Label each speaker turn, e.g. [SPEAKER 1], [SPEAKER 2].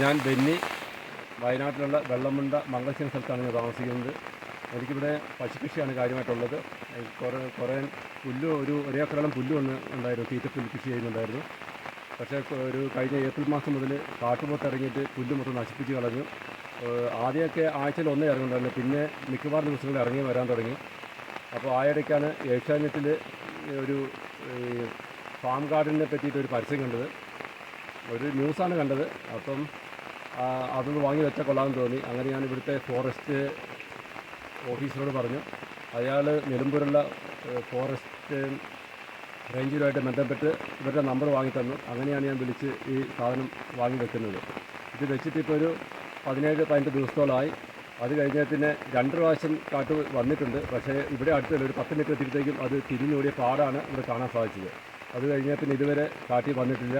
[SPEAKER 1] ഞാൻ ബെന്നി, വയനാട്ടിലുള്ള വെള്ളമുണ്ട മംഗലശ്ശേരി സ്ഥലത്താണ് ഞാൻ താമസിക്കുന്നത്. എനിക്കിവിടെ പശുകൃഷിയാണ് കാര്യമായിട്ടുള്ളത്. കുറേ പുല്ല്, ഒരു ഏക്കറോളം പുല്ല് ഉണ്ടായിരുന്നു, തീറ്റപ്പുല്ല് കൃഷി ചെയ്യുന്നുണ്ടായിരുന്നു. പക്ഷേ കഴിഞ്ഞ ഏപ്രിൽ മാസം മുതൽ കാട്ടുപോത്ത് ഇറങ്ങിയിട്ട് പുല്ല് മൊത്തം നശിപ്പിച്ച് കളഞ്ഞു. ആദ്യമൊക്കെ ആഴ്ചയിൽ ഒന്നേ ഇറങ്ങുന്നുണ്ടായിരുന്നു, പിന്നെ മിക്കവാറും ദിവസങ്ങളിൽ ഇറങ്ങി വരാൻ തുടങ്ങി. അപ്പോൾ ആയിടയ്ക്കാണ് ഏഷ്യാനെറ്റിൽ ഒരു ഫാം ഗാർഡനെ പറ്റിയിട്ടൊരു പരസ്യം കണ്ടത്, ഒരു ന്യൂസാണ് കണ്ടത്. അപ്പം അതൊന്ന് വാങ്ങി വെച്ചാൽ കൊള്ളാമെന്ന് തോന്നി. അങ്ങനെ ഞാൻ ഇവിടുത്തെ ഫോറസ്റ്റ് ഓഫീസറോട് പറഞ്ഞു. അയാൾ നിലമ്പൂരുള്ള ഫോറസ്റ്റ് റേഞ്ചുമായിട്ട് ബന്ധപ്പെട്ട് ഇവരുടെ നമ്പർ വാങ്ങി തന്നു. അങ്ങനെയാണ് ഞാൻ വിളിച്ച് ഈ സാധനം വാങ്ങി വെക്കുന്നത്. ഇത് വെച്ചിട്ട് ഇപ്പോൾ ഒരു 17-18 ദിവസത്തോളമായി. അത് കഴിഞ്ഞാൽ പിന്നെ 2 പ്രാവശ്യം കാട്ട് വന്നിട്ടുണ്ട്. പക്ഷേ ഇവിടെ അടുത്തല്ല, ഒരു 10 മീറ്റർ എത്തിയപ്പോഴത്തേക്കും അത് തിരിഞ്ഞോടിയ പാടാണ് ഇവിടെ കാണാൻ സാധിച്ചത്. അത് കഴിഞ്ഞാൽ പിന്നെ ഇതുവരെ കാട്ടിൽ വന്നിട്ടില്ല.